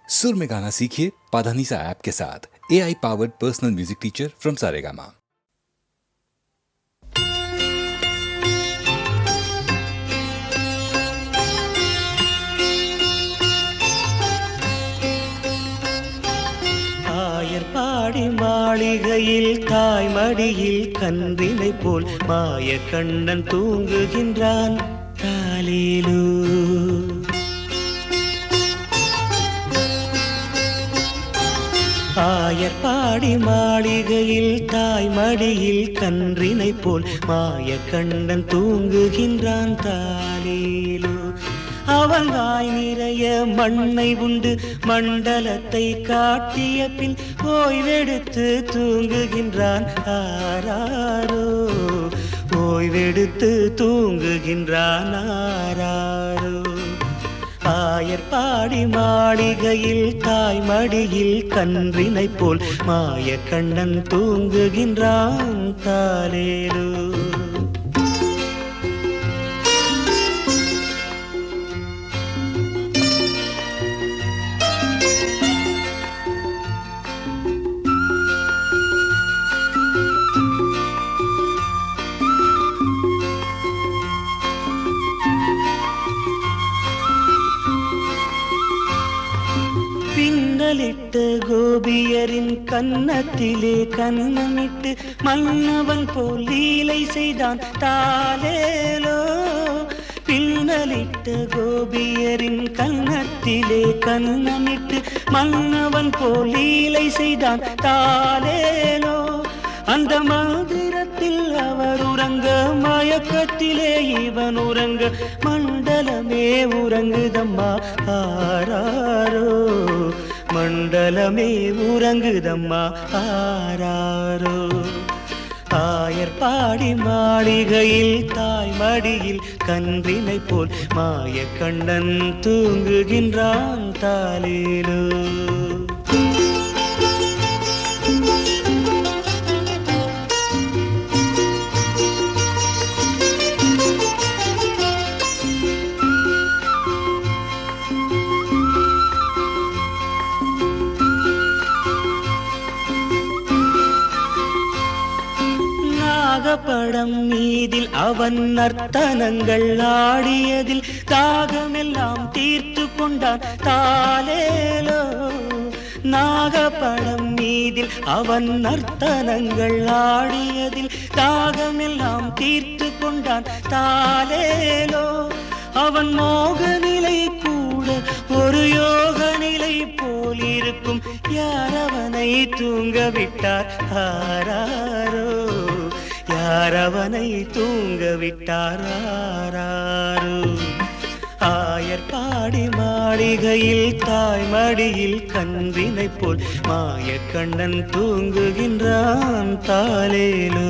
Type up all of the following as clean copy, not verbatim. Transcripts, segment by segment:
सुर में गाना सीखिए पाधानीसा ऐप के साथ। AI powered personal music teacher from Saregama. Ayarpadi மாளிகையில் தாய் மடியில் கன்றினை போல் மாய கண்ணன் தூங்குகின்றான் தாலேலோ. ஆயர்பாடி மாளிகையில் தாய் மடியில் கன்றினை போல் மாய கண்ணன் தூங்குகின்றான் தாலேலோ. அவன் வாய் நிறைய மண்ணை உண்டு மண்டலத்தை காட்டிய பின் ஓய்வெடுத்து தூங்குகின்றான் ஆராரோ. ஓய்வெடுத்து தூங்குகின்றான் ஆராரோ. ஆயர்பாடி மாளிகையில் தாய் மடியில் கன்றினை போல் மாய கண்ணன் தூங்குகின்றான் தாலேலோ. பின்னலிட்டு கோபியரின் கன்னத்திலே கன்னமிட்டு மன்னவன் போல் லீலை செய்தான் தாலேலோ. பின்னலிட்டு கோபியரின் கன்னத்திலே கன்னமிட்டு மன்னவன் போல் லீலை செய்தான் தாலேலோ. அந்த மந்திரத்தில் அவர் உறங்க மயக்கத்திலே இவன் உறங்க மண்டலமே உறங்குதம்மா ஆராரோ. மண்டலமே உறங்குதம்மா ஆராரோ. ஆயர்பாடி மாளிகையில் தாய் மடியில் கன்றினை போல் மாய கண்ணன் தூங்குகின்றான் தாலேலோ. படம் மீதில் அவன் நர்த்தனங்கள் ஆடியதில் தாகமெல்லாம் தீர்த்து கொண்டான் தாலேலோ. நாகப்படம் மீதில் அவன் நர்த்தனங்கள் ஆடியதில் தாகமெல்லாம் தீர்த்து கொண்டான் தாலேலோ. அவன் மோக நிலை கூட ஒரு யோக நிலை போல் இருக்கும். யார் அவனை தூங்க விட்டார் ஆராரோ. யார் அவனை தூங்க விட்டார் ஆராரோ. ஆயர்பாடி மாளிகையில் தாய் மடியில் கன்றினை போல் மாய கண்ணன் தூங்குகின்றான் தாலேலோ.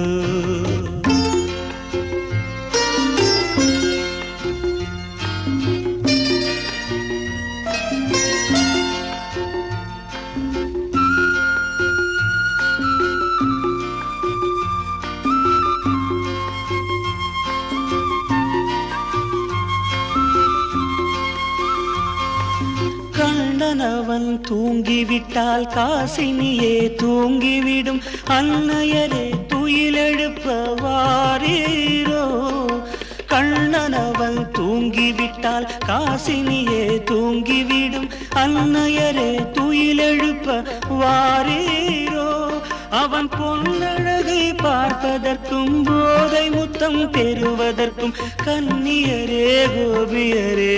கண்ணனவன் தூங்கிவிட்டால் காசினியே தூங்கிவிடும். அன்னையரே துயிலெழுப்ப வாரீரோ. கண்ணனவன் தூங்கிவிட்டால் காசினியே தூங்கிவிடும். அன்னையரே துயிலெழுப்ப வாரீரோ. அவன் பொன்னழகை பார்ப்பதற்கும் போதை முத்தம் பெறுவதற்கும் கன்னியரே கோபியரே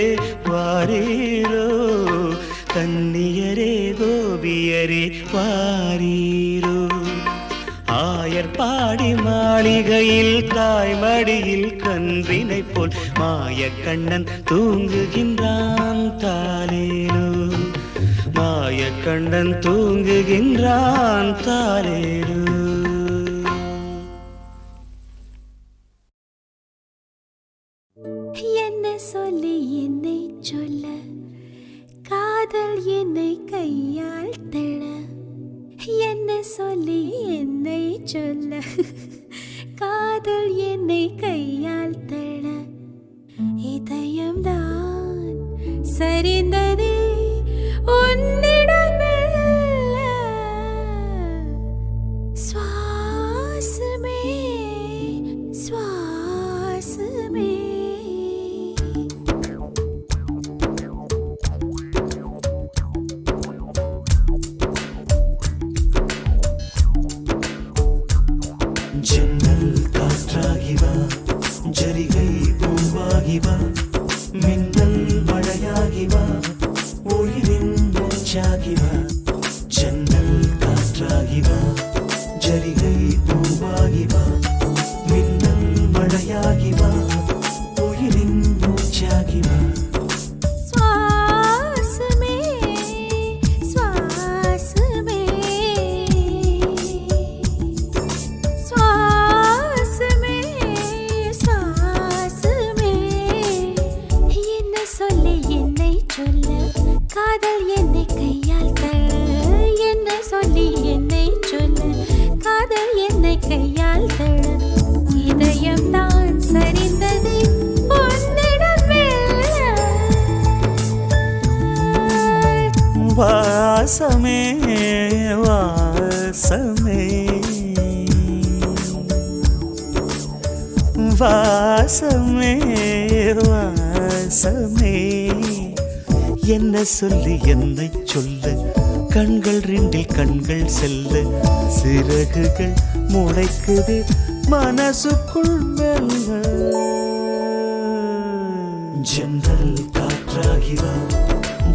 வாரீரோ. கன்னியரே கோபியரே வாரீரோ. ஆயர்பாடி மாளிகையில் தாய் மடியில் கன்றினை போல் மாய கண்ணன் தூங்குகின்றான் தாலேலோ. மாய கண்ணன் தூங்குகின்றான் தாலேலோ. என்ன சொல்லி என்னை சொல்ல காதல் என்னை கையால் தள்ள. என்ன சொல்லி என்னை சொல்ல காதல் என்னை கையால் தள்ள. இதயம்தான் சரிந்ததே உன்னை காற்றாகி வா மின்னல் மழையாகி வா உயிரின் மூச்சாகி வா ஜன்னல் காற்றாகி வா ஜரிகை பூவாகி வா மின்னல் மழையாகி வா உயிரின் மூச்சாகி வா श्वास में श्वास में श्वास में श्वास में என்ன சொல்ல என்னை சொல்ல காதல் என்னை கையால் தள்ள என்ன சொல்லி என்னை சொல்ல காதல் என்னை கையால் தள்ள இதயம் தான் சரிந்தது உன்னிடம் மெல்ல. வாசமே வாசமே வாசமே வாசமே என்ன சொல்லி என்னை சொல்ல கண்கள் ரெண்டில் கண்கள் செல்ல சிறகுகள் முளைக்குது மனசுக்குள் மெல்ல ஜன்னல் காற்றாகி வா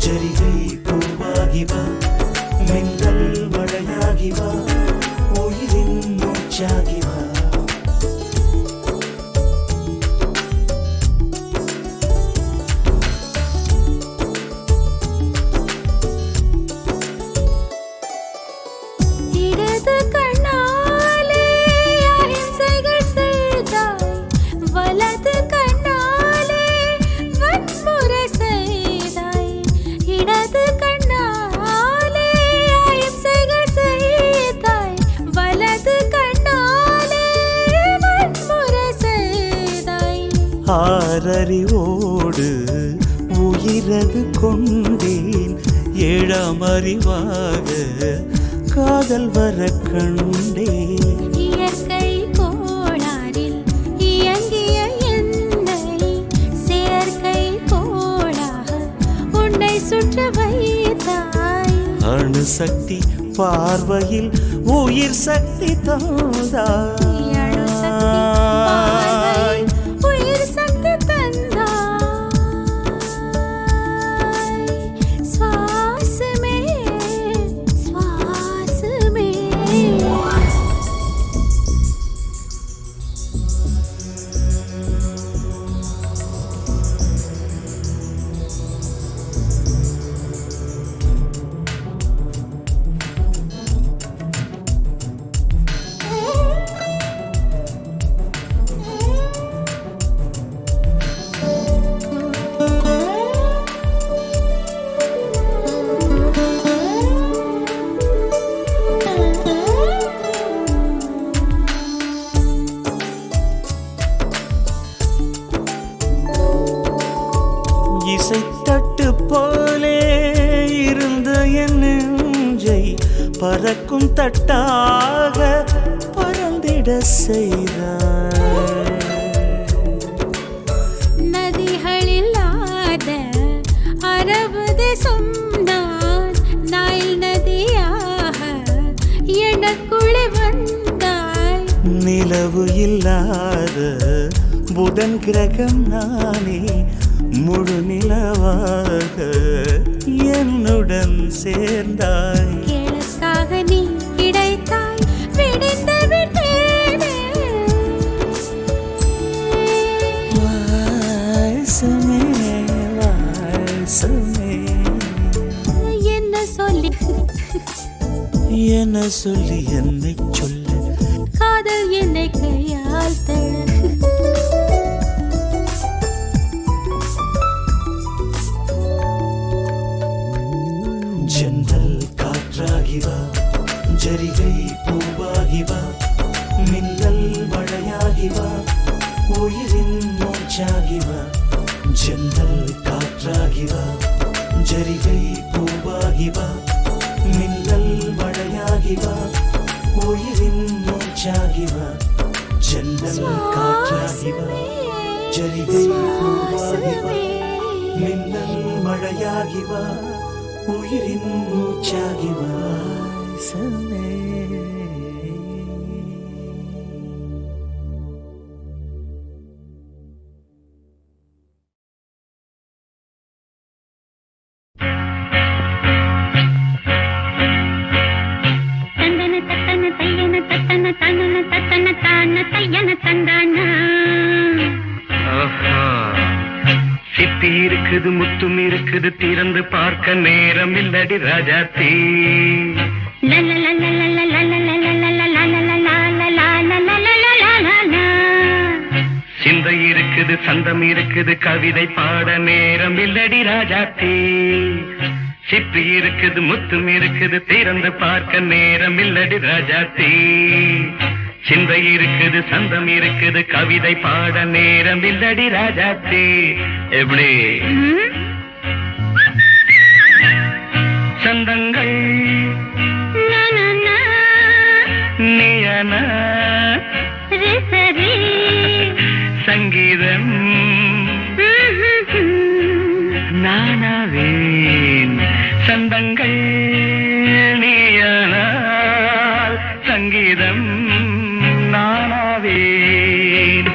ஜரிகை பூவாகி வா மின்னல் மழையாகி வா உயிரின் மூச்சாகி வா இடது கண்ணாலே அஹிம்சைகள் செய்தாய் வலது கண்ணாலே வன்முறை செய்தாய் இடது கண்ணாலே அஹிம்சைகள் செய்தாய் வலது கண்ணாலே வன்முறை செய்தாய் ஆறறிவோடு உயிரது கொண்டேன் ஏழாம் அறிவாக காதல் வர கண்டேன் இயற்கை கோளாறில் இயங்கிய என்னை செயற்கை கோளாக உன்னை சுற்ற வைத்தாய் அணுசக்தி பார்வையில் உயிர் சக்தி தந்தாய் அணுசக்தி பார்வையில் உயிர் சக்தி தந்தாய் சுவாசமே சுவாசமே இசைத்தட்டு போலே இருந்த என் நெஞ்சை பறக்கும் தட்டாக பறந்திட செய்தாய் நதிகளில்லாத அரபு தேசம் நான் நைல் நதியாக எனக்குள்ளே வந்தாய் நிலவு இல்லாத புதன் கிரகம் நானே முழு நிலவாக என்னுடன் சேர்ந்தாய் எனக்காக நீ கிடைத்தாய் விடிந்து விட்டேனே வாசமே வாசமே என்ன சொல்லி என்ன சொல்லி என்னை சொல்ல காதல் என்னை கையால் தள்ள ஜன்னல் காற்றாகி வா ஜரிகை பூவாகி வா மின்னல் மழையாகி வா உயிரின் மூச்சாகி வா ஜன்னல் காற்றாகி வா ஜரிகை பூவாகி வா மின்னல் மழையாகி வா உயிரின் மூச்சாகி வா ஜன்னல் காற்றாகி வா ஜரிகை பூவாகி வா மின்னல் மழையாகி வா உயிரின் மூச்சாகி வா சமே இருக்குது திறந்து பார்க்க நேரம் இல்லடி ராஜாத்தி. சிந்தை இருக்குது சந்தம் இருக்குது கவிதை பாட நேரம் இல்லடி ராஜாத்தி. சிப்பி இருக்குது முத்தும் இருக்குது திறந்து பார்க்க நேரம் இல்லடி ராஜாத்தி. சிந்தை இருக்குது சந்தம் இருக்குது கவிதை பாட நேரம் இல்லடி ராஜாத்தி. எப்படி சந்தங்கள் நீயன சங்கீதம் நானாவேன். சந்தங்கள் நீயானால் சங்கீதம் நானாவேன்.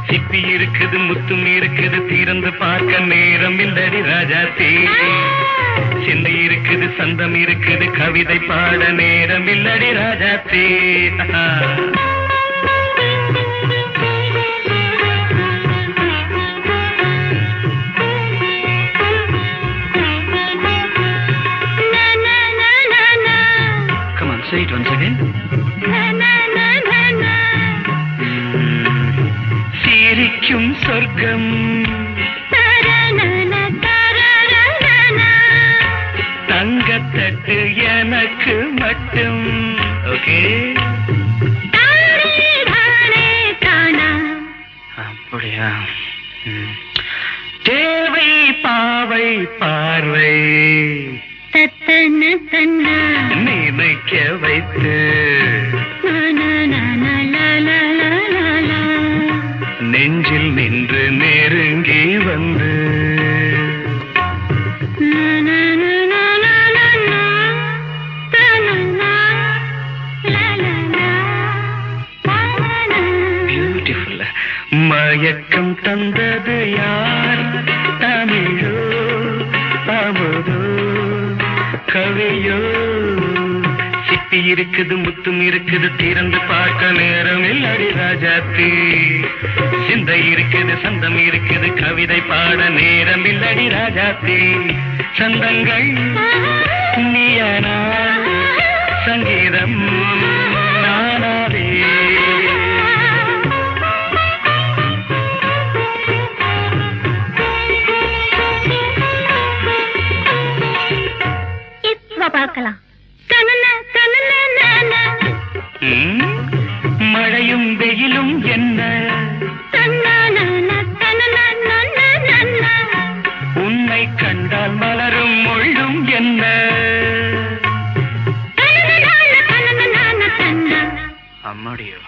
சிப்பி இருக்குது முத்தும் இருக்குது திறந்து பார்க்க நேரம் இல்லடி ராஜாத்தி. சிந்தை இருக்குது சந்தம் இருக்குது கவிதை பாட நேரம் இல்லடி Rajathi. Say it once again. சிரிக்கும் சொர்க்கம் தங்கத்தட்டு எனக்கு மட்டும். ஓகே அப்படியா? தேவை பாவை பார்வை நினைக்க வைத்து நெஞ்சில் நின்று நெருங்கி வந்து பியூட்டிஃபுல். மயக்கம் தந்தது யார்? தமிழோ அமுதோ கவியோ? சிப்பி இருக்குது முத்தும் இருக்குது திறந்து பார்க்க நேரம் இல்லடி ராஜாத்தி. சிந்தை இருக்குது சந்தம் இருக்குது கவிதை பாட நேரம் இல்லடி ராஜாத்தி. சந்தங்கள் நீயானா சங்கீதம் நானாவே. பார்க்கலாம். மழையும் வெயிலும் என்ன உன்னை கண்டால் மலரும் முள்ளும் என்ன? அம்மாடியோ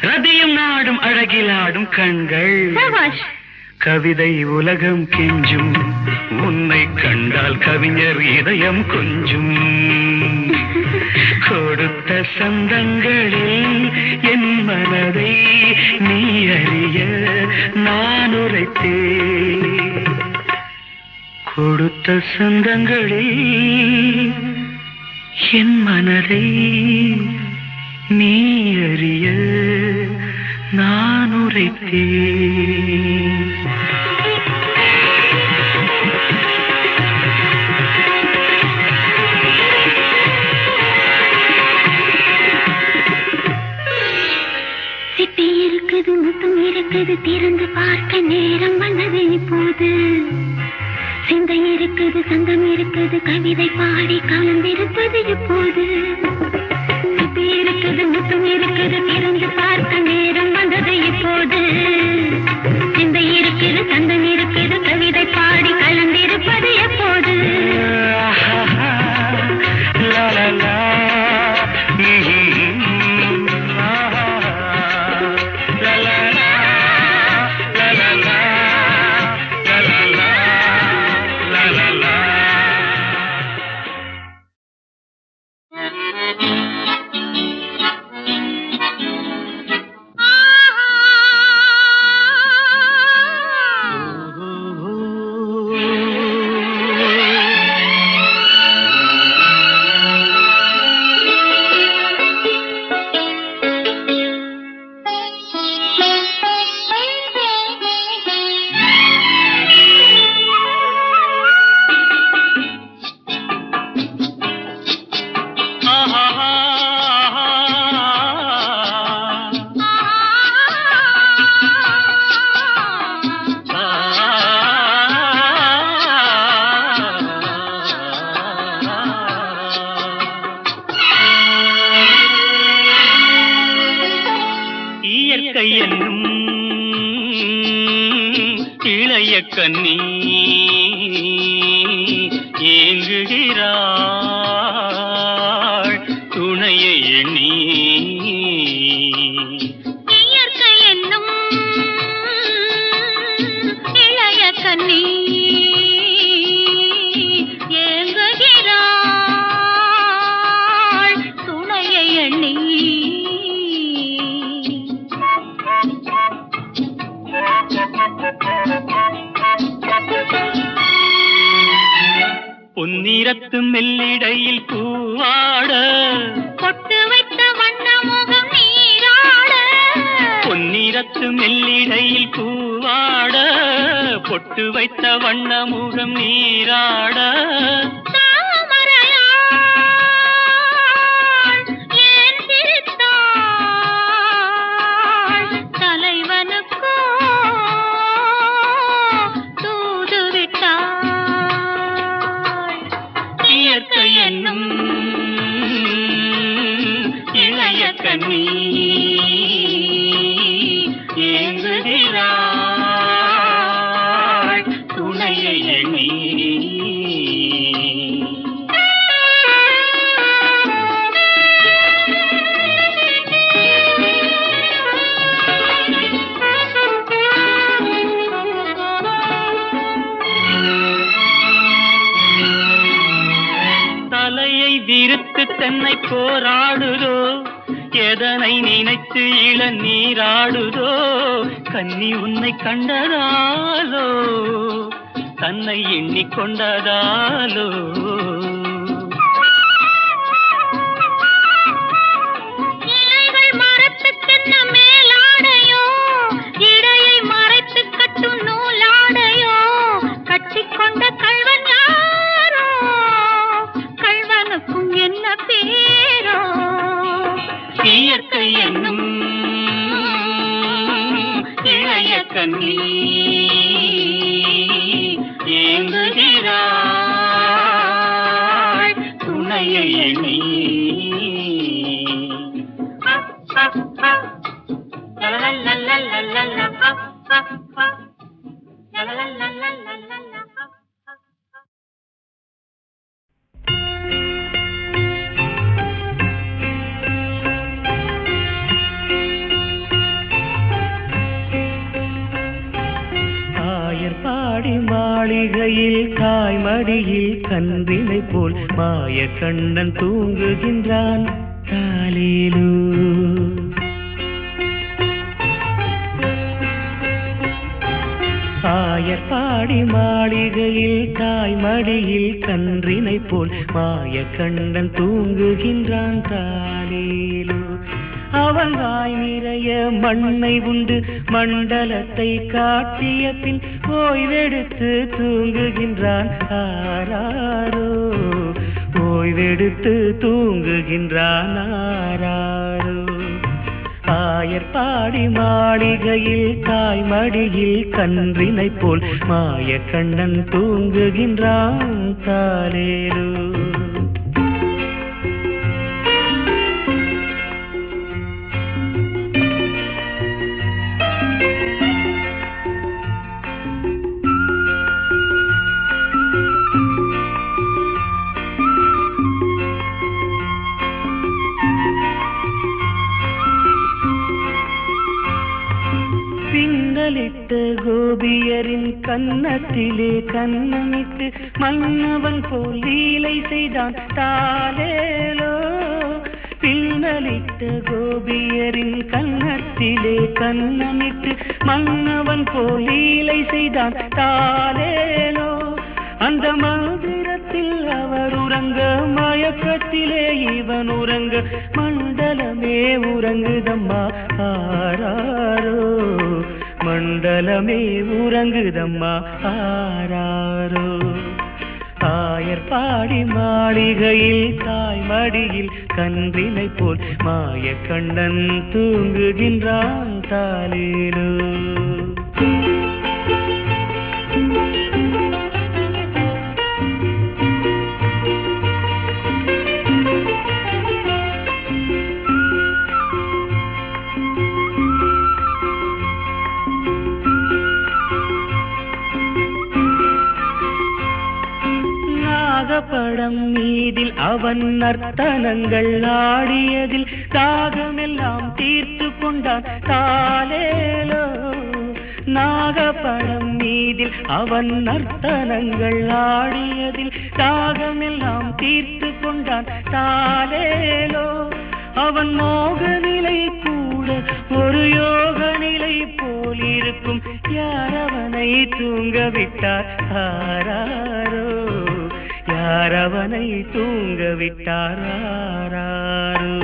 ரதியும் நாடும் அழகிலாடும் கண்கள் கவிதை உலகம் கெஞ்சும். உன்னை கண்டால் கவிஞர் இதயம் கொஞ்சும். கொடுத்த சந்தங்களில் என் மனதை நீ அறிய நான் உரைத்தேன். கொடுத்த சந்தங்களில் என் மனதை நீ அறிய நான் உரைத்தேன். சிட்டி இருக்குது முத்தும் இருக்குது திறந்து பார்க்க நேரம் வந்தது இப்போது. சிந்தை இருக்குது சந்தம் இருக்குது கவிதை பாடி கலந்திருப்பது இப்போது. சிட்டி இருக்குது முத்தும் இருக்குது திறந்து பார்க்க நேரம் வந்தது இப்போது. சிந்தை இருக்குது சந்தம் இருக்குது கவிதை பாடி கலந்திருப்பது எப்போது? இளைய கண்ணி ஏங்குகிறாள் துணையை எண்ணி. இயற்கை என்னும் இளைய கண்ணி ஏங்குகிறாள் துணையை எண்ணி. பொன்னிறத்து மெல்லிடையில் பூவாட பொட்டு வைத்த வண்ண முகம் நீராட. பொன்னிறத்து மெல்லிடையில் பூவாட பொட்டு வைத்த வண்ண முகம் நீராட. தாமரையாள் ஏன் சிரித்தாள் தலைவனுக்கோ தூது விட்டாள். இயற்கை என்னும் இளைய கண்ணி ஏங்குகிறாள் துணையை எண்ணி. தலையை விரித்து தென்னை போராடுதோ எதனை நினைத்து இளநீராடுதோ. கன்னி உன்னை கண்டதாலோ தன்னை எண்ணிக்கொண்டதாலோ. இலைகள் மரத்துக்கென்ன மேலாடையோ இடையை மறைத்து கட்டும் நூலாடையோ. கட்டிக்கொண்ட கள்வன் யாரோ கள்வனுக்கும் என்ன பேரோ. இயற்கை என்னும் இளைய கண்ணி ஏங்குகிறாள் துணையை எண்ணி. ஆயர்பாடி மாளிகையில் தாய்மடியில் கன்றினை போல் மாய கண்ணன் தூங்குகின்றான் தாலேலு. ஆயர்பாடி மாளிகையில் தாய்மடியில் கன்றினை போல் மாய கண்ணன் தூங்குகின்றான் தாலேலு. அவன் வாய் நிறைய மண்ணை உண்டு மண்டலத்தை காட்டிய பின் ஓய்வெடுத்து தூங்குகின்றான் ஆராரோ. ஓய்வெடுத்து தூங்குகின்றான் ஆராரோ. ஆயர்பாடி மாளிகையில் தாய்மடியில் கன்றினை போல் மாய கண்ணன் தூங்குகின்றான் தாலேலு. பின்னலிட்ட கோபியரின் கன்னத்திலே கண்ணமிட்டு மன்னவன் போல் லீலை செய்தான் தாலேலோ. பின்னலிட்ட கோபியரின் கன்னத்திலே கண்ணமிட்டு மன்னவன் போல் லீலை செய்தான் தாலேலோ. அந்த மந்திரத்தில் அவர் உறங்க மயக்கத்திலே இவன் உறங்க மண்டலமே உறங்குதம்மா ஆராரோ. மண்டலமே உறங்குதம்மா ஆராரோ. ஆயர்பாடி மாளிகையில் தாய்மடியில் கன்றினை போல் மாய கண்ணன் தூங்குகின்றான் தாலேலு. நாகப்படம் மீதில் அவன் நர்த்தனங்கள் ஆடியதில் தாகமெல்லாம் தீர்த்து கொண்டான் தாலேலோ. நாகப்படம் மீதில் அவன் நர்த்தனங்கள் ஆடியதில் தாகமெல்லாம் தீர்த்து கொண்டான் தாலேலோ. அவன் மோக நிலை கூட ஒரு யோக நிலை போலிருக்கும். யார் அவனை தூங்க விட்டார் ஆராரோ, யார் அவனை தூங்க விட்டார் ஆராரோ.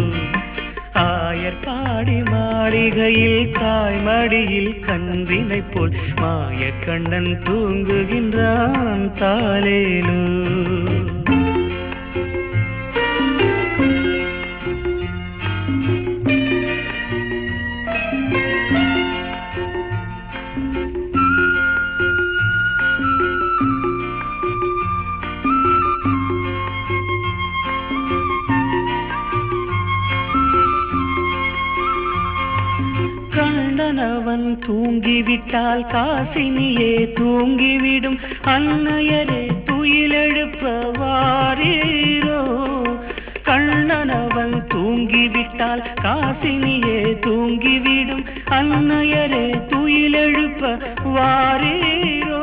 ஆயர்பாடி மாளிகையில் தாய்மடியில் கன்றினை போல் மாயக்கண்ணன் தூங்குகின்றான் தாலேலோ. கண்ணனவன் தூங்கிவிட்டால் காசினியே தூங்கிவிடும். அன்னையரே துயிலெழுப்ப வாரீரோ. கண்ணனவன் தூங்கிவிட்டால் காசினியே தூங்கிவிடும். அன்னையரே துயிலெழுப்ப வாரீரோ.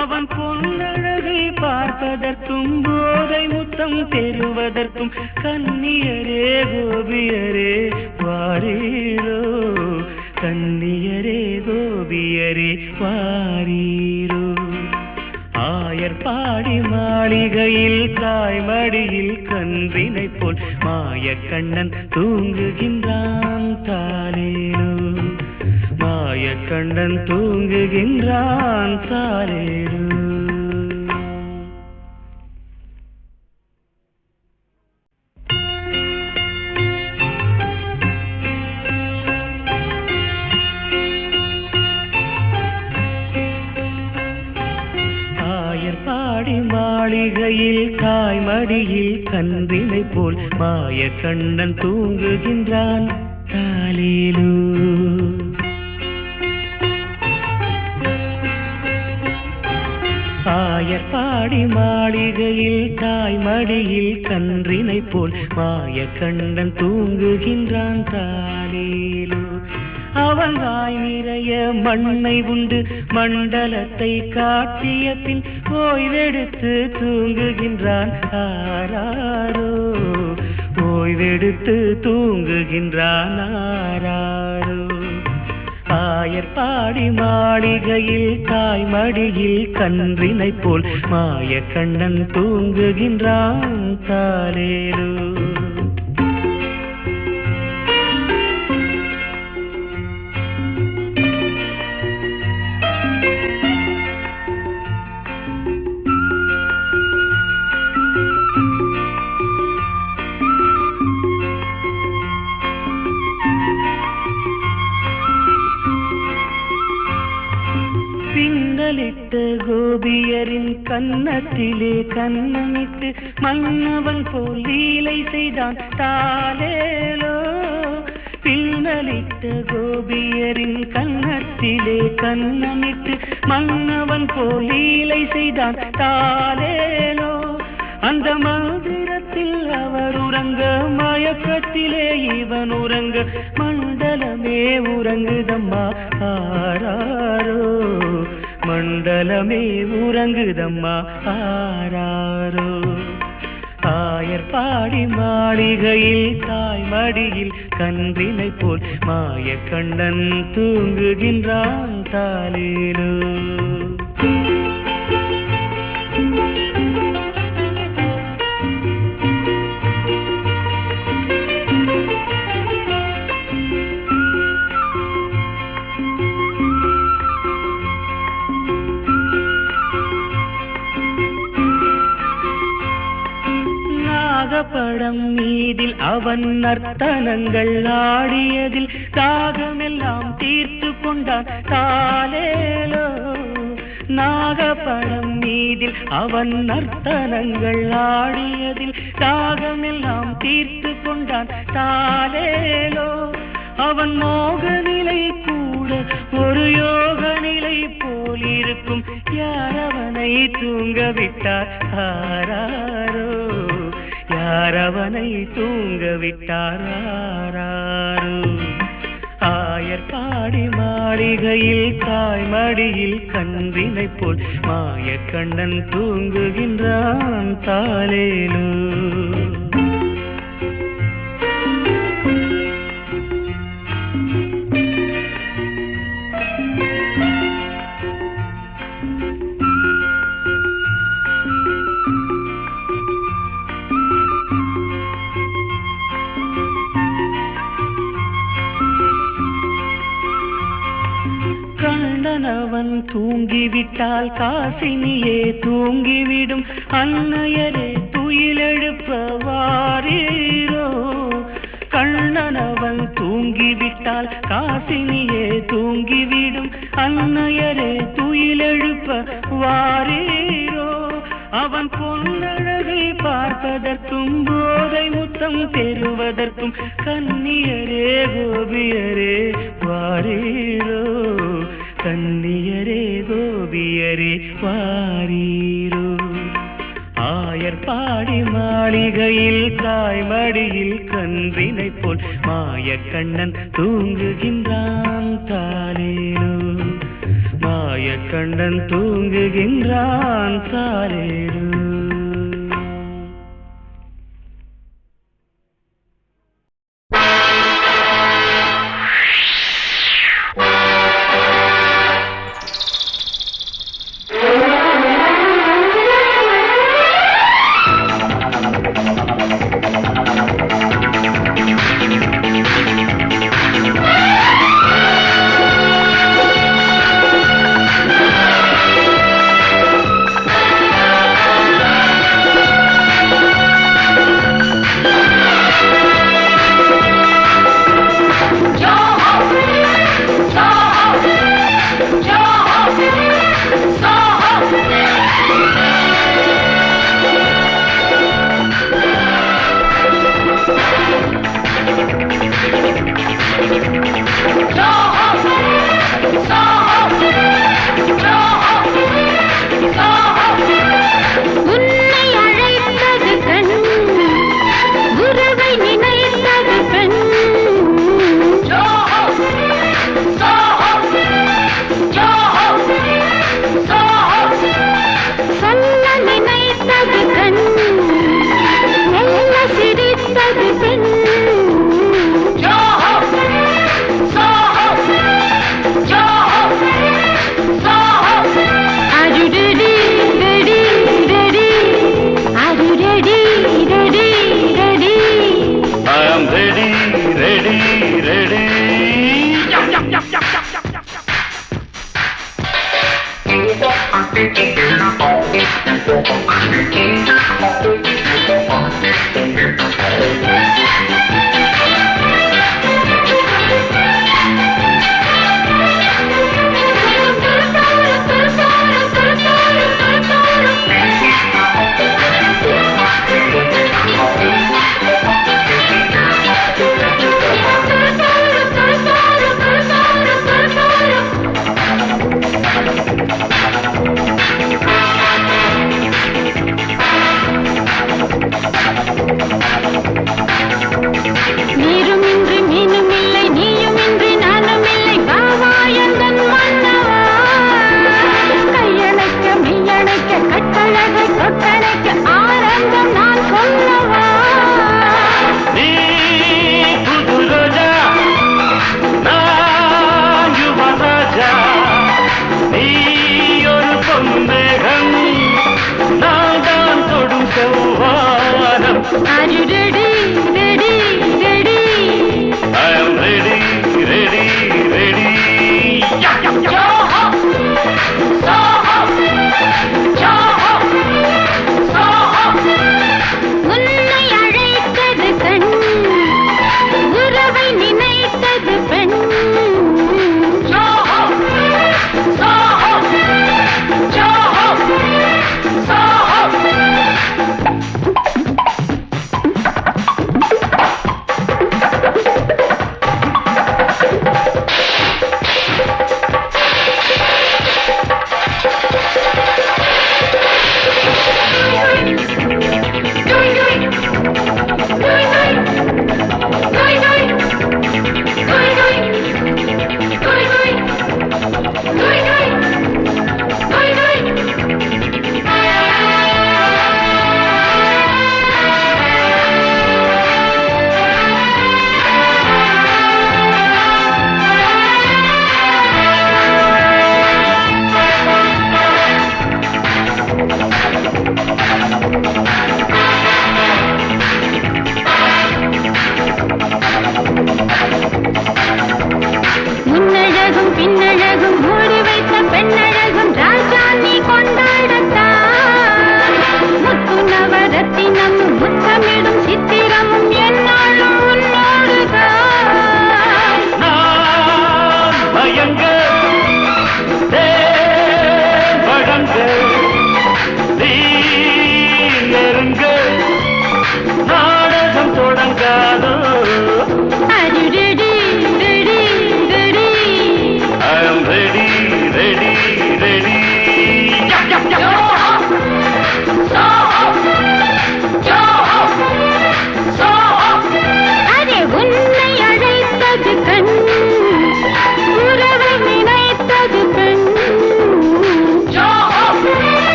அவன் பொன்னழகை பார்ப்பதற்கும் போதை முத்தம் பெறுவதற்கும் கன்னியரே கோபியரே வாரீரோ. கன்னியரே கோபியரே வாரீரோ. ஆயர்பாடி மாளிகையில் தாய்மடியில் கன்றினை போல் மாயக்கண்ணன் தூங்குகின்றான் தாலேலோ. மாயக்கண்ணன் தூங்குகின்றான் தாலேலோ. ஆயர்பாடி மாளிகையில் தாய்மடியில் கன்றினை போல் மாயக்கண்ணன் தூங்குகின்றான் தாலேலோ. ஆயர்பாடி மாளிகையில் தாய்மடியில் கன்றினை போல் மாயக்கண்ணன் தூங்குகின்றான் தாலேலோ. அவன் வாய் நிறைய மண்ணை உண்டு மண்டலத்தை காட்டிய பின் ஓய்வெடுத்து தூங்குகின்றான் ஆராரோ. ஓய்வெடுத்து தூங்குகின்றான் ஆராரோ. ஆயர்பாடி மாளிகையில் தாய்மடியில் கன்றினை போல் மாயக்கண்ணன் தூங்குகின்றான் தாலேலோ. பின்னலிட்ட கோபியரின் கன்னத்திலே கண்ணமிட்டு மன்னவன் போல் லீலை செய்தான் தாலேலோ. பின்னலிட்ட கோபியரின் கன்னத்திலே கண்ணமிட்டு மன்னவன் போல் லீலை செய்தான் தாலேலோ. அந்த மந்திரத்தில் அவர் உறங்க மயக்கத்திலே இவன் உறங்க மண்டலமே உறங்குதம்மா ஆராரோ. மண்டலமே உறங்குதம்மா ஆராரோ. ஆயர்பாடி மாளிகையில் தாய்மடியில் கன்றினை போல் மாயக்கண்ணன் தூங்குகின்றான் தாலேலோ. நாகப்படம் மீதில் அவன் நர்த்தனங்கள் ஆடியதில் தாகமெல்லாம் தீர்த்து கொண்டான் தாலேலோ. நாகப்படம் மீதில் அவன் நர்த்தனங்கள் ஆடியதில் தாகமெல்லாம் தீர்த்து கொண்டான் தாலேலோ. அவன் மோக நிலை கூட கூட ஒரு யோக நிலை போல் இருக்கும். யார் அவனை தூங்க விட்டார் ஆராரோ, யார் அவனை தூங்க விட்டார் ஆராரோ. ஆயர்பாடி மாளிகையில் தாய்மடியில் கன்றினை போல் மாயக்கண்ணன் தூங்குகின்றான் தாலேலோ. கண்ணனவன் தூங்கிவிட்டால் காசினியே தூங்கிவிடும். அன்னையரே துயிலெழுப்ப வாரீரோ. கண்ணனவன் தூங்கிவிட்டால் காசினியே தூங்கிவிடும். அன்னையரே துயிலெழுப்ப வாரீரோ. அவன் பொன்னழகை பார்ப்பதற்கும் போதை முத்தம் பெறுவதற்கும் கன்னியரே கோபியரே வாரீரோ. கன்னியரே கோபியரே வாரீரோ. ஆயர்பாடி மாளிகையில் தாய்மடியில் கன்றினை போல் மாயக்கண்ணன் தூங்குகின்றான் தாலேலோ. மாயக்கண்ணன் தூங்குகின்றான் தாலேலோ.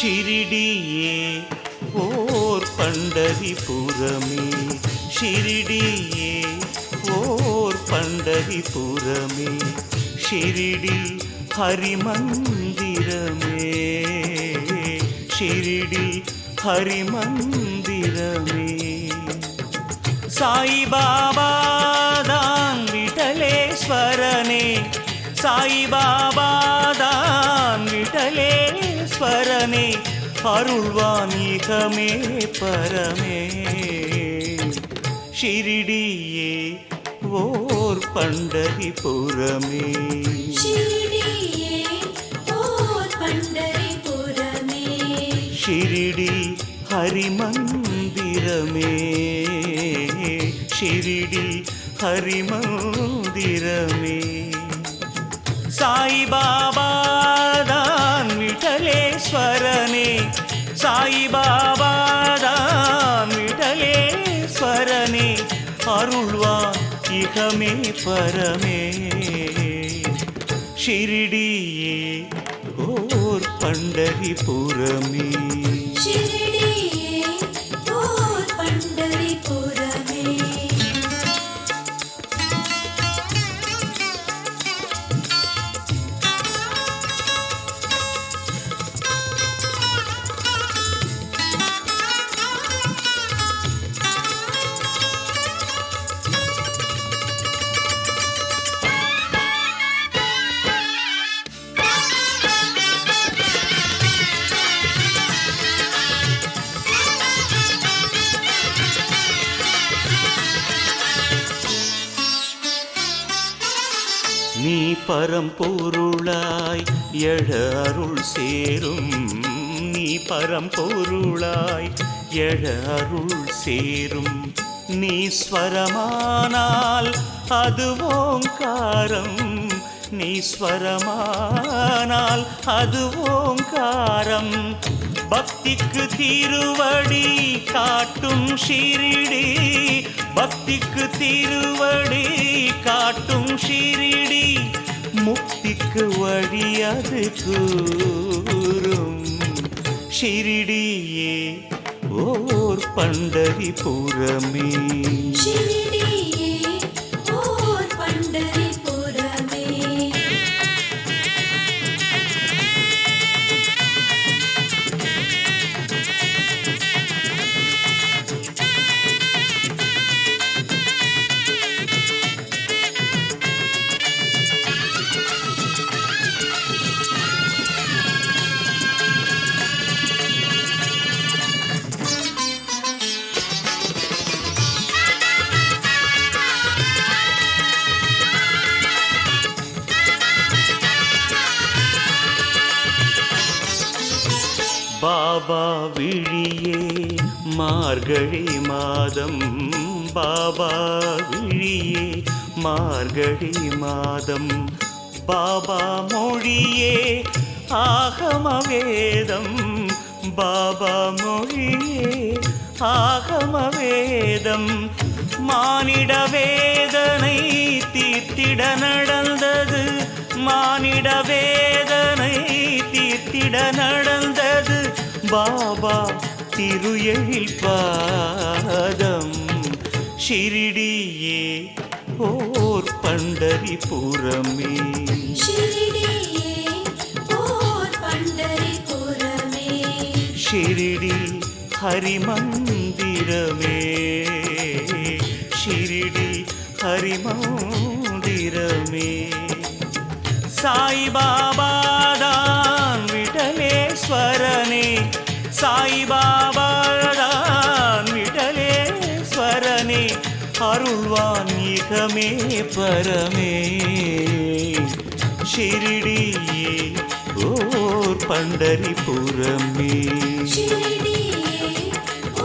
ஷிரிடியே ஓர் பண்டரிபுரமே, ஷிரிடியே ஓர் பண்டரிபுரமே, ஷிரிடி ஹரிமந்திரமே, ஷிரிடி ஹரிமந்திரமே. சாயிபாபா தான் விட்டலேஸ்வரனே, சாயிபாபா தான் விட்டலேஸ்வரனே, அருள்வான் இகமே பரமே. ஷிரிடியே ஓர் பண்டரிபுரமே, ஷிரிடியே ஓர் பண்டரிபுரமே, ஷிரிடி ஹரிமந்திரமே, ஷிரிடி ஹரிமந்திரமே. சாயிபாபா தான் விட்டலேஸ்வரனே, சாயிபாபா தான் விட்டலேஸ்வரனே, அருள்வான் இகமே பரமே. ஷிரிடியே ஓர் பண்டரிபுரமே, ஷிரிடியே ஓர் பண்டரிபுரமே. நீ பரம்பொருளாய் எழ அருள் சேரும், நீ பரம்பொருளாய் எழ அருள் சேரும். நீ ஸ்வரமானால் அது ஓங்காரம், நீ ஸ்வரமானால் அது ஓங்காரம். பக்திக்கு திருவடி காட்டும் ஷிரிடி, பக்திக்கு திருவடி காட்டும் ஷிரிடி, முக்திக்கு வழி அது கூறும். ஷிரிடியே ஓர் பண்டரிபுரமே, ஷிரிடியே ஓர் பண்டரிபுரமே. பாபா விழியே மார்கழி மாதம், பாபா விழியே மார்கழி மாதம். பாபா மொழியே ஆகம வேதம், பாபா மொழியே ஆகம வேதம். மானிட வேதனை தீர்த்திட நடந்தது, மானிட வேதனை தீர்த்திட நடந்தது, பாபா திரு எழில் பாதம். ஷிரிடியே ஓர் பண்டரிபுரமே, ஷிரிடியே ஓர் பண்டரிபுரமே, ஷிரிடி ஹரிமந்திரமே, ஷிரிடி ஹரிமந்திரமே. சாயிபாபா தான் விட்டலேஸ்வரனே, சாயிபாபா தான் விட்டலேஸ்வரனே, அருள்வான் இகமே பரமே. ஷிரிடியே ஓர் பண்டரிபுரமே, ஷிரிடியே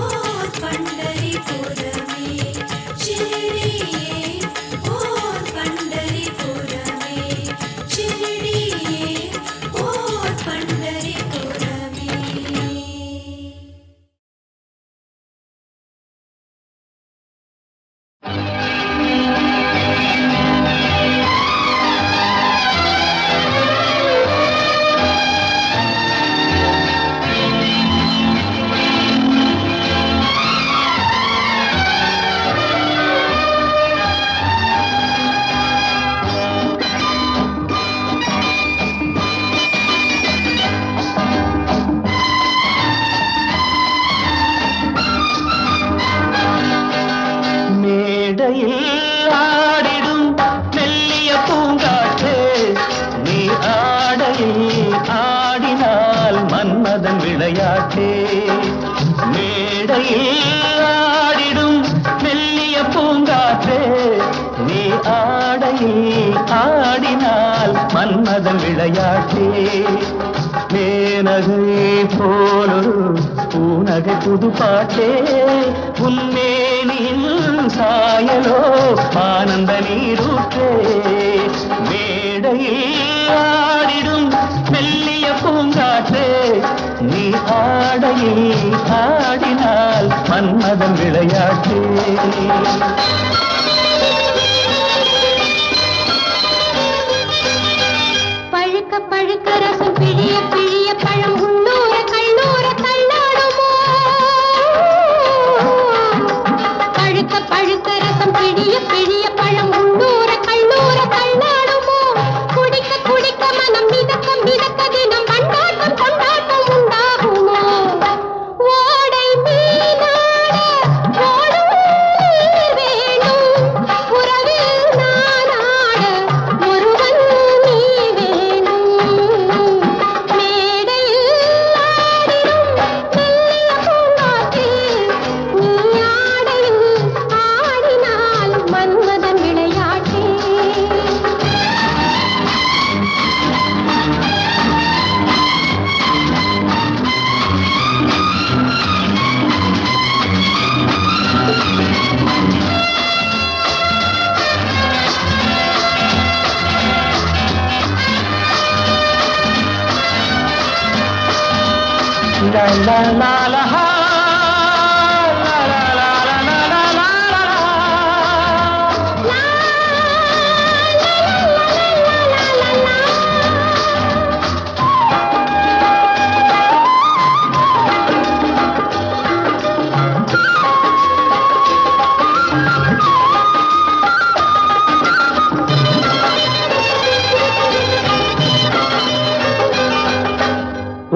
ஓர் பண்டரிபுரமே, ஷிரிடியே ஓர் பண்டரிபுரமே, ஷிரிடியே ஓர் பண்டரிபுரமே. ஆடையில் ஆடினால் மன்மதன் விளையாட்டே மேடையில் ஆடிடும் மெல்லிய பூங்காற்றே நீ ஆடையில் ஆடினால் மன்மதன் விளையாட்டே மேனகை போலொரு பூநகை புது பாட்டே உன்மேனின் சாயலோ ஆனந்த நீரூற்றே மேடையில் ஆடிடும் மெல்லிய பூங்காற்றே நீ ஆடையில் ஆடினால் மன்மதன் விளையாட்டே பழுக்க பழுக்க ரசம் பிழிய பிழிய பழம் உள்ளூர கல்லூர தள்ளாடுமோ பழுக்க பழுக்க ரசம் பிழிய பிழிய பழம் உள்ளூர கல்லூர தள்ளாடுமோ குடிக்க குடிக்க மனம் மிதக்க மிதக்க தினம் கொண்டாட்டம் கொண்டாட்டம் உண்டாகுமோ ஓடை மீனாட ஓடும் நீர் வேணும் உறவில் நானாட ஒருவன் நீ வேணும் மேடையில் ஆடிடும் மெல்லிய பூங்காற்றில் நீ ஆடையில் ஆடினால் Manmadhan விளையாட்டே la la la la ha la la la la la la la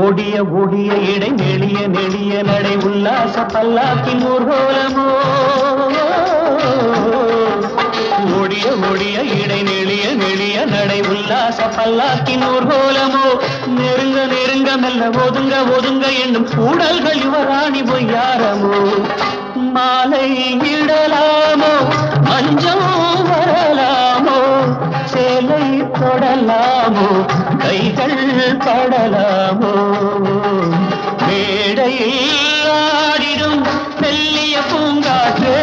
ஒடிய ஒடிய இடை நெளிய நெளிய நடை உல்லாச பல்லாக்கின் ஊர்கோலமோ ஒடிய ஒடிய இடை நெளிய நெளிய நடை உல்லாச பல்லாக்கின் ஊர்கோலமோ நெருங்க நெருங்க மெல்ல ஒதுங்க ஒதுங்க என்னும் ஊடல்கள் யுவராணி பொய்யாரமோ மாலை இடலாமோ மஞ்சம் வரலாமோ சேலை தொடலாமோ கைகள் படலாமோ மேடையில் ஆடிடும் மெல்லிய பூங்காற்றே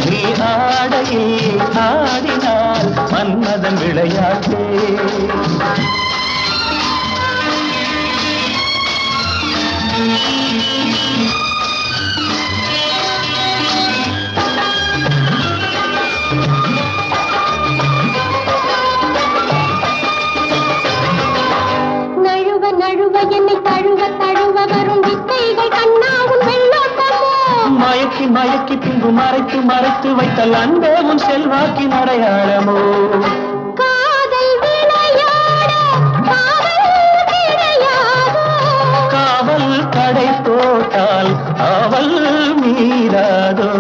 நீ ஆடையில் ஆடினால் மன்மதன் விளையாட்டே நழுவ நழுவ என்னை தழுவ தழுவ வரும் வித்தைகள் கண்ணாவும் வெள்ளோட்டமோ மயக்கி மயக்கி பின்பு மறைத்து மறைத்து வைத்தல் அன்பே உன் செல்வாக்கின் அடையாளமோ காதல் விளையாட காவல் கிடையாதோ காவல் கடை போட்டால் அவள் மீறாதோ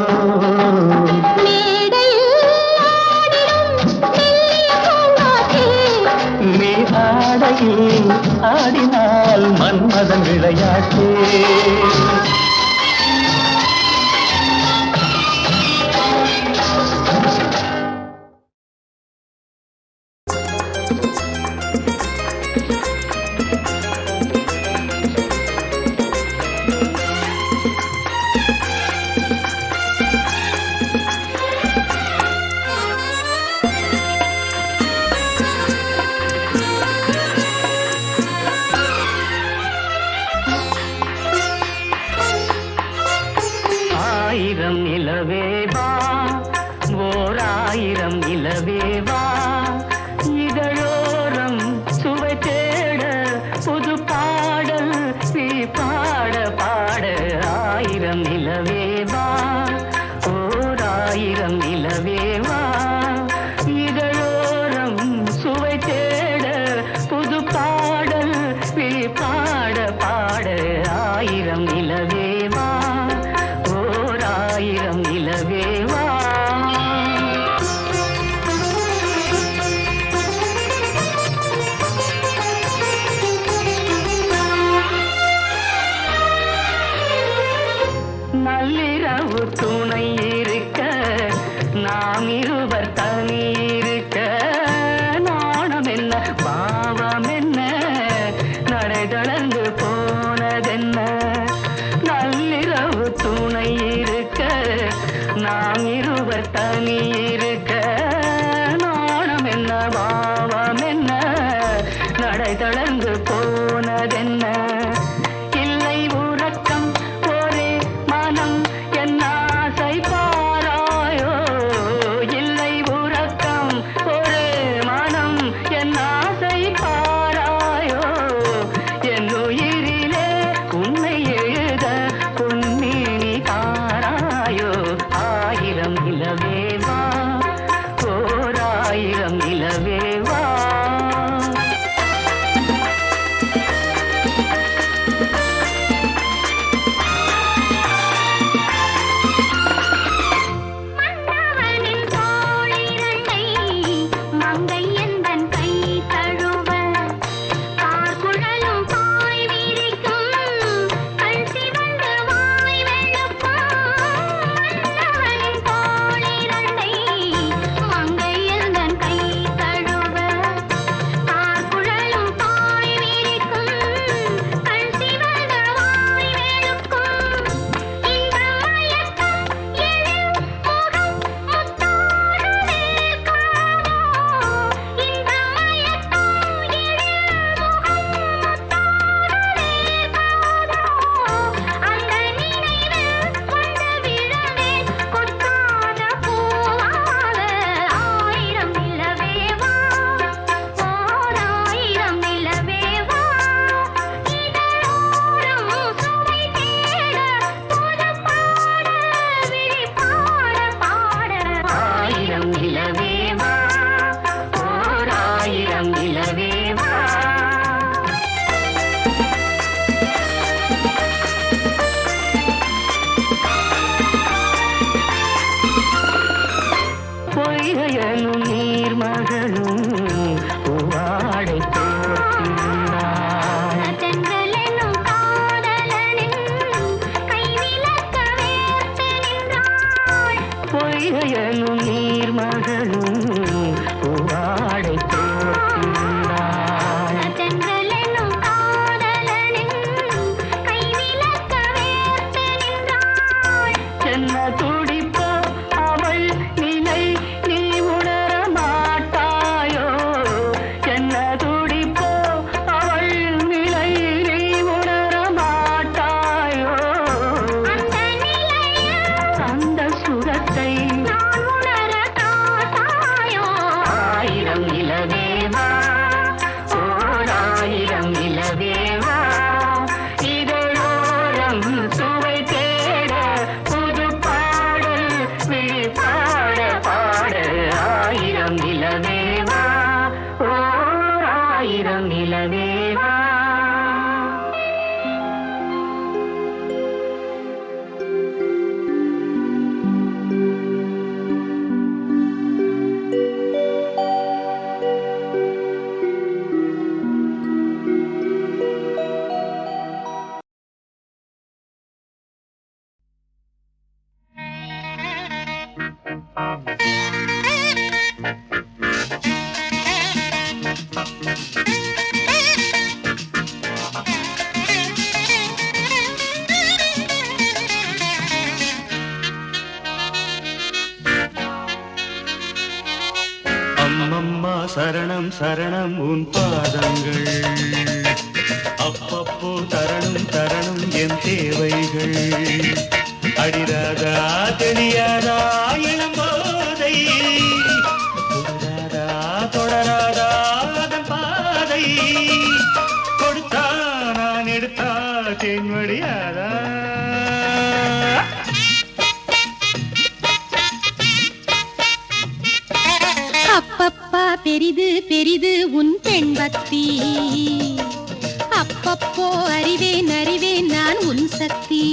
மேடையில் ஆடிடும் மெல்லிய பூங்காற்றில் நீ ஆடையில் ஆடினால் மன்மதன் விளையாட்டே ஆயிரம் நிலவேவா ஓர் ஆயிரம் நிலவேவா இதழோரம் சுவை தேட புது பாடல் நீ பாட பாட ஆயிரம் நிலவேவா ஓர் ஆயிரம் நிலவேவா இதழோரம் சுவை தேட புது பாடல் நீ பாட பாட ஆயிரம் நிலவேவா ஓர் ஆயிரம் நிலவேவா மறந்து போனதென்ன இல்லை உறக்கம் ஒரே மனம் என் ஆசை பாராயோ இல்லை உறக்கம் ஒரே மனம் என் ஆசை பாராயோ என் உயிரிலே உன்னை எழுத பொன்மேனி தாராயோ ஆயிரம் நிலவேவா ஓர் ஆயிரம் நிலவேவா மன்னவனின் தோளிரண்டை மங்கை எந்தன் கை தழுவ கார்குழலும் பாய் விரிக்கும் கண் சிவந்து வாய் வெளுக்கும் மன்னவனின் தோளிரண்டை மங்கை எந்தன் கை தழுவ கார்குழலும் பாய் விரிக்கும் கண் சிவந்து வாய் வெளுக்கும் இந்த மயக்கம் எழில் முகம் முத்தாடுதே காணோ இந்த மயக்கம் எழில் முகம் முத்தாடுதே காணோ அந்த நினைவில் வந்து விழவேன் கொத்தாத பூவாக ஆயிரம் நிலவேவா ஓர் ஆயிரம் நிலவேவா இதழோரம் சுவை தேட புது பாட விழி பாட பாட ஆயிரம் நிலவேவா ஓர் ஆயிரம் நிலவேவா பொய்கையனும் நீர்மகளும் பூவாடை போர்த்தினாள் தென்றலெனும் காதலனின் கைவிலக்க வேர்த்து நின்றாள் பொய்கையனும் நீர்மகளும் பூவாடை போர்த்தினாள் தென்றலெனும் காதலனின் கைவிலக்க வேர்த்து நின்றாள் என்ன துடிப்போ அவள் நிலை நீ உணர மாட்டாயோ என்ன துடிப்போ அவள் நிலை நீ உணர மாட்டாயோ அந்த நிலையில் அந்த சுரத்தை நான் உணர காட்டாயோ ஆயிரம் நிலவேவா ஓர் ஆயிரம் நிலவேவா இதழோரம் சுவை தேட புது பாடல் விழி பாட பாட ஆயிரம் நிலவேவா ஓர் ஆயிரம் நிலவேவா அம்மம்மா சரணம் சரணம் உன் பாதங்கள் அப்பப்போ தரணும் தரணும் என் தேவைகள் அடிராதா தெரியாதா இளம்போதை தொடராதா தொடராதா அதன் பாதை கொடுத்தா நான் எடுத்தா தேன்வடியாதா அப்பப்பா பெரிது பெரிது உன் பெண் பக்தி அப்பப்போ அறிவேன் அறிவேன் நான் உன் சக்தி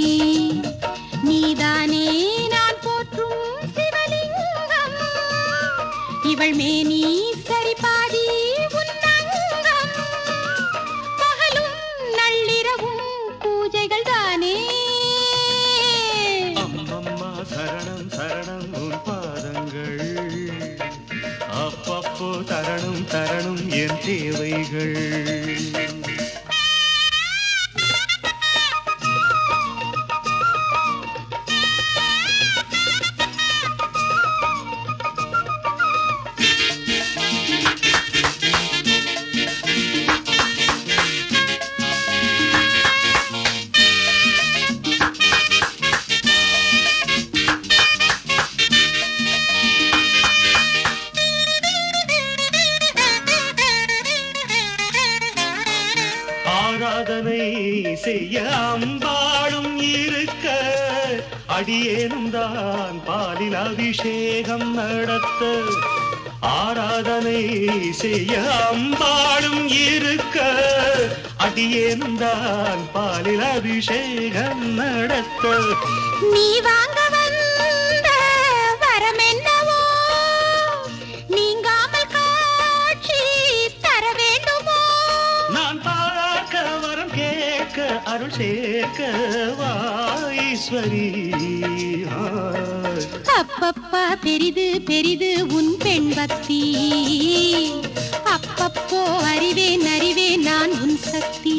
நீதானே நான் போற்றும் சிவலிங்கம் இவள் மேனி சரி பாதி உன் அங்கம் பகலும் நள்ளிரவும் பூஜைகள் தானே அம்மம்மா சரணம் சரணம் உன் பாதங்கள் அப்பப்போ தரணும் தரணும் என் தேவைகள் ஆராதனை செய்ய அம்பாளும் இருக்க அடியேனும் தான் பாலில் அபிஷேகம் நடத்த ஆராதனை செய்ய அம்பாளும் இருக்க அடியேனும் தான் பாலில் அபிஷேகம் நடத்த நீ வாங்க வந்த வரம் என்னவோ நீங்காமல் காட்சி தர வேண்டுமோ நான் பார்க்க வரம் கேட்க அருள் சேர்க்க வாஈஸ்வரி அப்பப்பா பெரிது பெரிது உன் பெண் பக்தி அப்பப்போ அறிவேன் அறிவேன் நான் உன் சக்தி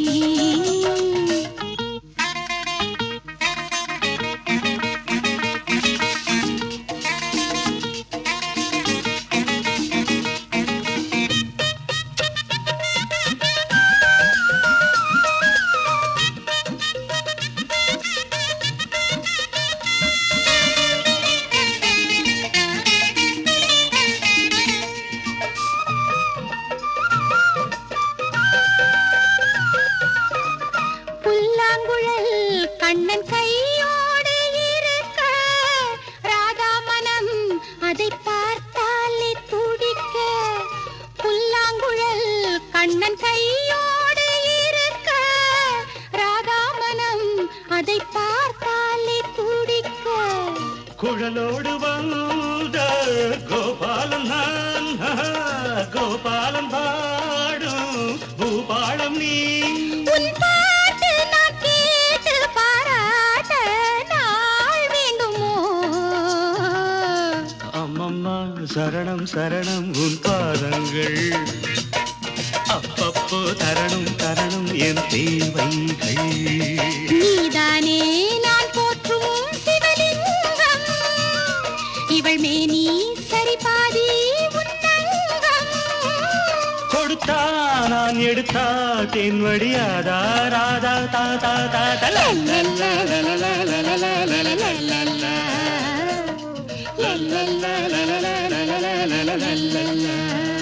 புல்லாங்குழல் கண்ணன் கையோடு இருக்க ராதா மனம் அதை பார்த்தாலே துடிக்க புல்லாங்குழல் கண்ணன் கையோடு இருக்க ராதா மனம் அதை பார்த்தாலே துடிக்க குழலோடு வந்த கோபாலம் நான் கோபாலம் பாடும் பூபாலம் நீ உன் பாட்டு நான் கேட்டு பாராட்ட நாள் வேண்டுமோ அம்மம்மா சரணம் சரணம் உன் பாதங்கள் அப்பப்போ தரணும் தரணும் என் தேவைகள் நீதானே நான் போற்றும் சிவலிங்கம் இவள் மேனி சரிபாதி உன்னங்கம் கொடுத்தா நான் எடுத்தா தென் வடியாதா ராதா தா தா தா தா லா லா லா லா லா லா லா லா லா லா லா லா லா. La la la la la la la la la la la la la.